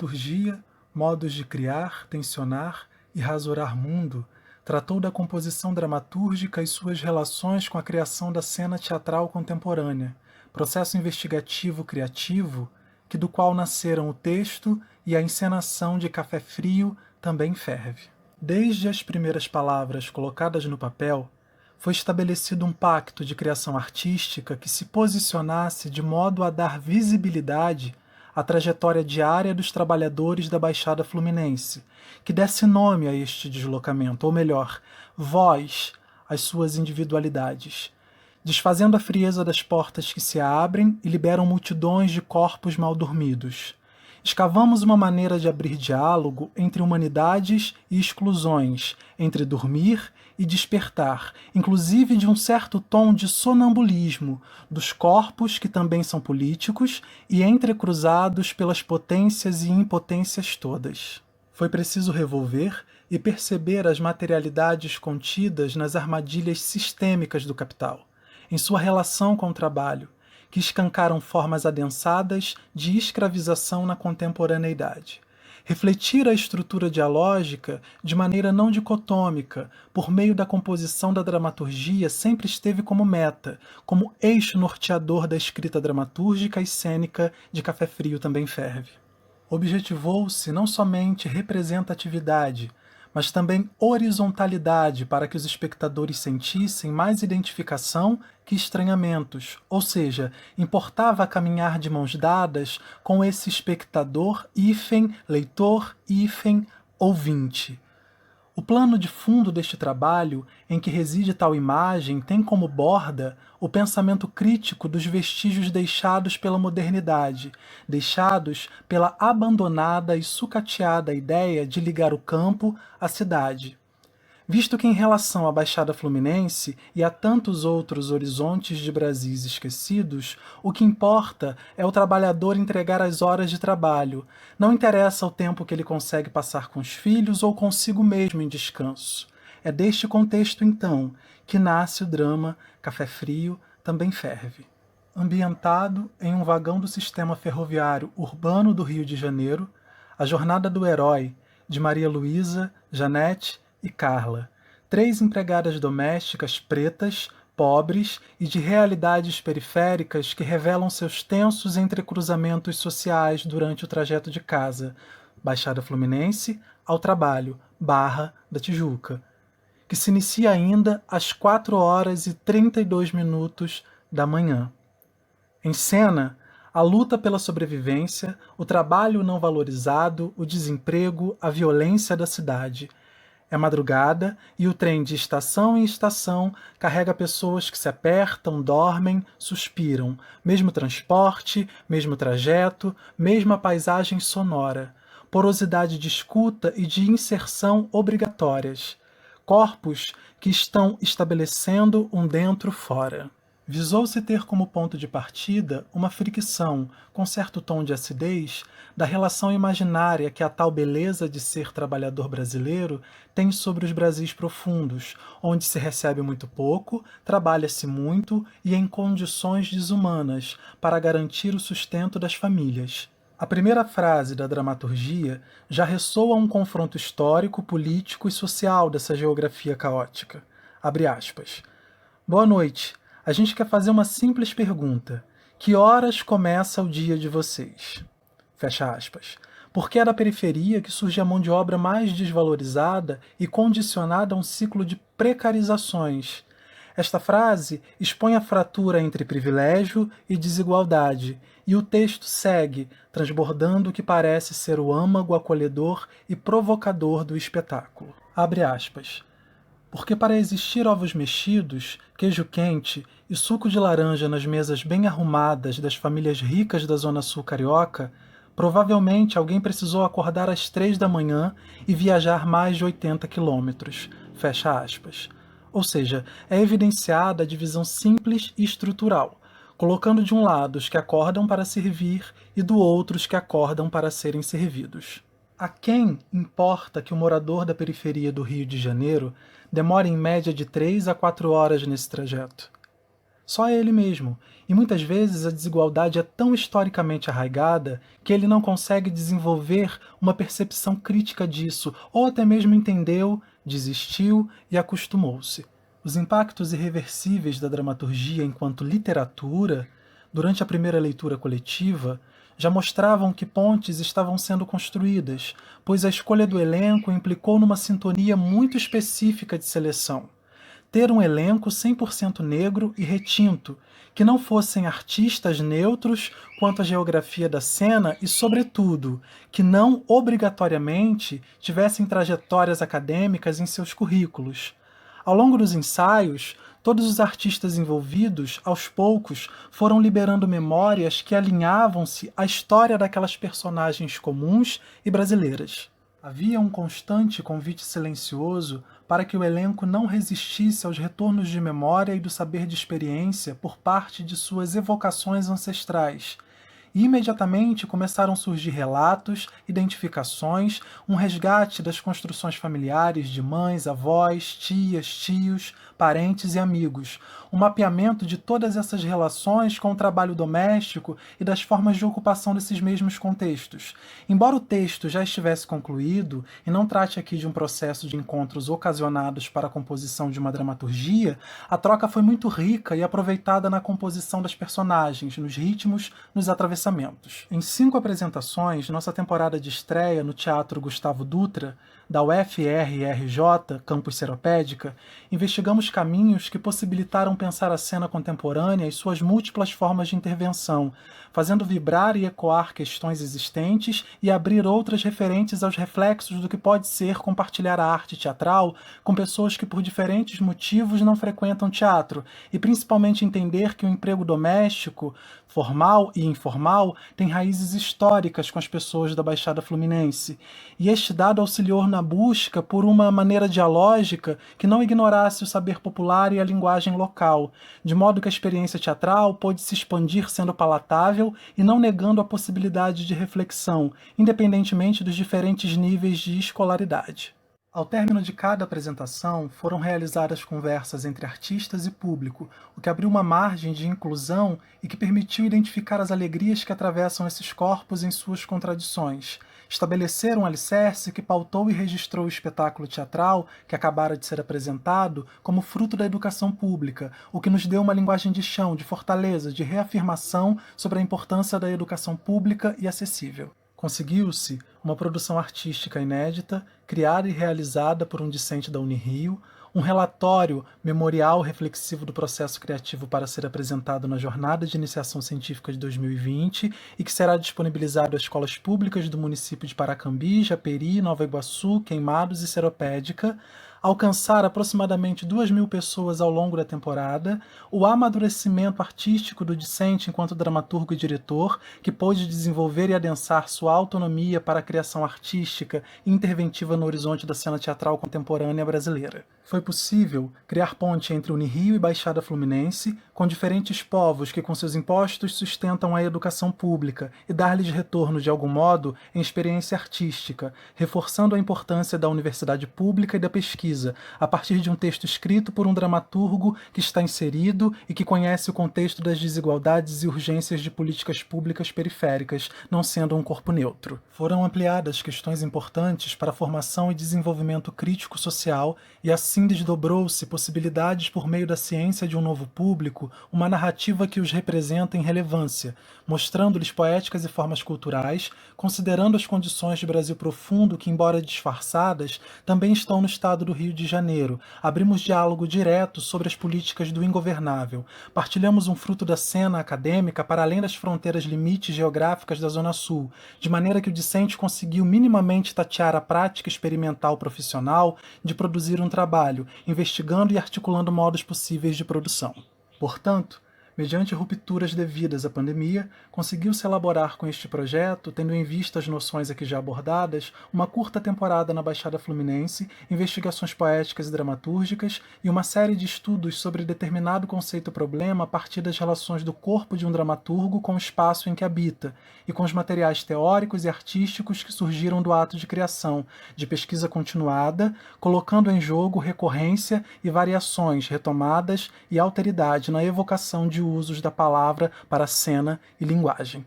dramaturgia, modos de criar, tensionar e rasurar mundo, tratou da composição dramatúrgica e suas relações com a criação da cena teatral contemporânea, processo investigativo criativo que do qual nasceram o texto e a encenação de Café Frio também ferve. Desde as primeiras palavras colocadas no papel, foi estabelecido um pacto de criação artística que se posicionasse de modo a dar visibilidade à trajetória diária dos trabalhadores da Baixada Fluminense, que desse nome a este deslocamento, ou melhor, voz às suas individualidades, desfazendo a frieza das portas que se abrem e liberam multidões de corpos mal dormidos. Escavamos uma maneira de abrir diálogo entre humanidades e exclusões, entre dormir e despertar, inclusive de um certo tom de sonambulismo, dos corpos que também são políticos e entrecruzados pelas potências e impotências todas. Foi preciso revolver e perceber as materialidades contidas nas armadilhas sistêmicas do capital, em sua relação com o trabalho, que escancaram formas adensadas de escravização na contemporaneidade. Refletir a estrutura dialógica de maneira não dicotômica, por meio da composição da dramaturgia, sempre esteve como meta, como eixo norteador da escrita dramatúrgica e cênica de Café Frio também ferve. Objetivou-se não somente representatividade, mas também horizontalidade para que os espectadores sentissem mais identificação que estranhamentos, ou seja, importava caminhar de mãos dadas com esse espectador leitor ouvinte. O plano de fundo deste trabalho, em que reside tal imagem, tem como borda o pensamento crítico dos vestígios deixados pela modernidade, deixados pela abandonada e sucateada ideia de ligar o campo à cidade. Visto que em relação à Baixada Fluminense e a tantos outros horizontes de Brasis esquecidos, o que importa é o trabalhador entregar as horas de trabalho. Não interessa o tempo que ele consegue passar com os filhos ou consigo mesmo em descanso. É deste contexto, então, que nasce o drama Café Frio também ferve. Ambientado em um vagão do sistema ferroviário urbano do Rio de Janeiro, a jornada do herói, de Maria Luísa, Janete e Carla, 3 empregadas domésticas pretas, pobres e de realidades periféricas que revelam seus tensos entrecruzamentos sociais durante o trajeto de casa, Baixada Fluminense, ao trabalho, Barra da Tijuca, que se inicia ainda às 4h32 da manhã. Em cena, a luta pela sobrevivência, o trabalho não valorizado, o desemprego, a violência da cidade. É madrugada e o trem de estação em estação carrega pessoas que se apertam, dormem, suspiram. Mesmo transporte, mesmo trajeto, mesma paisagem sonora. Porosidade de escuta e de inserção obrigatórias. Corpos que estão estabelecendo um dentro-fora. Visou-se ter como ponto de partida uma fricção, com certo tom de acidez, da relação imaginária que a tal beleza de ser trabalhador brasileiro tem sobre os Brasis profundos, onde se recebe muito pouco, trabalha-se muito e em condições desumanas para garantir o sustento das famílias. A primeira frase da dramaturgia já ressoa um confronto histórico, político e social dessa geografia caótica. Abre aspas. Boa noite. A gente quer fazer uma simples pergunta. Que horas começa o dia de vocês? Fecha aspas. Porque é da periferia que surge a mão de obra mais desvalorizada e condicionada a um ciclo de precarizações. Esta frase expõe a fratura entre privilégio e desigualdade, e o texto segue, transbordando o que parece ser o âmago acolhedor e provocador do espetáculo. Abre aspas. Porque para existir ovos mexidos, queijo quente e suco de laranja nas mesas bem arrumadas das famílias ricas da Zona Sul carioca, provavelmente alguém precisou acordar às 3 da manhã e viajar mais de 80 quilômetros. Fecha aspas. Ou seja, é evidenciada a divisão simples e estrutural, colocando de um lado os que acordam para servir e do outro os que acordam para serem servidos. A quem importa que o morador da periferia do Rio de Janeiro demore em média de 3 a 4 horas nesse trajeto? Só ele mesmo, e muitas vezes a desigualdade é tão historicamente arraigada que ele não consegue desenvolver uma percepção crítica disso, ou até mesmo entendeu, desistiu e acostumou-se. Os impactos irreversíveis da dramaturgia enquanto literatura, durante a primeira leitura coletiva, já mostravam que pontes estavam sendo construídas, pois a escolha do elenco implicou numa sintonia muito específica de seleção. Ter um elenco 100% negro e retinto, que não fossem artistas neutros quanto à geografia da cena e, sobretudo, que não obrigatoriamente tivessem trajetórias acadêmicas em seus currículos. Ao longo dos ensaios, todos os artistas envolvidos, aos poucos, foram liberando memórias que alinhavam-se à história daquelas personagens comuns e brasileiras. Havia um constante convite silencioso para que o elenco não resistisse aos retornos de memória e do saber de experiência por parte de suas evocações ancestrais. E imediatamente começaram a surgir relatos, identificações, um resgate das construções familiares de mães, avós, tias, tios, parentes e amigos, um mapeamento de todas essas relações com o trabalho doméstico e das formas de ocupação desses mesmos contextos. Embora o texto já estivesse concluído, e não trate aqui de um processo de encontros ocasionados para a composição de uma dramaturgia, a troca foi muito rica e aproveitada na composição das personagens, nos ritmos, nos atravessamentos. Em 5 apresentações, nossa temporada de estreia no Teatro Gustavo Dutra, da UFRRJ, Campus Seropédica, investigamos caminhos que possibilitaram pensar a cena contemporânea e suas múltiplas formas de intervenção, fazendo vibrar e ecoar questões existentes e abrir outras referentes aos reflexos do que pode ser compartilhar a arte teatral com pessoas que por diferentes motivos não frequentam teatro, e principalmente entender que o emprego doméstico, formal e informal, tem raízes históricas com as pessoas da Baixada Fluminense, e este dado auxiliou na busca por uma maneira dialógica que não ignorasse o saber popular e a linguagem local, de modo que a experiência teatral pôde se expandir sendo palatável e não negando a possibilidade de reflexão, independentemente dos diferentes níveis de escolaridade. Ao término de cada apresentação, foram realizadas conversas entre artistas e público, o que abriu uma margem de inclusão e que permitiu identificar as alegrias que atravessam esses corpos em suas contradições, estabelecer um alicerce que pautou e registrou o espetáculo teatral que acabara de ser apresentado como fruto da educação pública, o que nos deu uma linguagem de chão, de fortaleza, de reafirmação sobre a importância da educação pública e acessível. Conseguiu-se uma produção artística inédita, criada e realizada por um discente da Unirio, um relatório memorial reflexivo do processo criativo para ser apresentado na Jornada de Iniciação Científica de 2020 e que será disponibilizado às escolas públicas do município de Paracambi, Japeri, Nova Iguaçu, Queimados e Seropédica, alcançar aproximadamente 2.000 pessoas ao longo da temporada, o amadurecimento artístico do discente enquanto dramaturgo e diretor, que pôde desenvolver e adensar sua autonomia para a criação artística e interventiva no horizonte da cena teatral contemporânea brasileira. Foi possível criar ponte entre Unirio e Baixada Fluminense, com diferentes povos que com seus impostos sustentam a educação pública e dar-lhes retorno de algum modo em experiência artística, reforçando a importância da universidade pública e da pesquisa, a partir de um texto escrito por um dramaturgo que está inserido e que conhece o contexto das desigualdades e urgências de políticas públicas periféricas, não sendo um corpo neutro. Foram ampliadas questões importantes para a formação e desenvolvimento crítico social e assim desdobrou-se possibilidades por meio da ciência de um novo público, uma narrativa que os representa em relevância, mostrando-lhes poéticas e formas culturais, considerando as condições de Brasil profundo que, embora disfarçadas, também estão no estado do Rio de Janeiro. Abrimos diálogo direto sobre as políticas do ingovernável. Partilhamos um fruto da cena acadêmica para além das fronteiras limites geográficas da Zona Sul, de maneira que o discente conseguiu minimamente tatear a prática experimental profissional de produzir um trabalho, investigando e articulando modos possíveis de produção. Portanto, Mediante rupturas devidas à pandemia, conseguiu-se elaborar com este projeto, tendo em vista as noções aqui já abordadas, uma curta temporada na Baixada Fluminense, investigações poéticas e dramatúrgicas e uma série de estudos sobre determinado conceito-problema a partir das relações do corpo de um dramaturgo com o espaço em que habita, e com os materiais teóricos e artísticos que surgiram do ato de criação, de pesquisa continuada, colocando em jogo recorrência e variações, retomadas e alteridade na evocação de usos da palavra para cena e linguagem.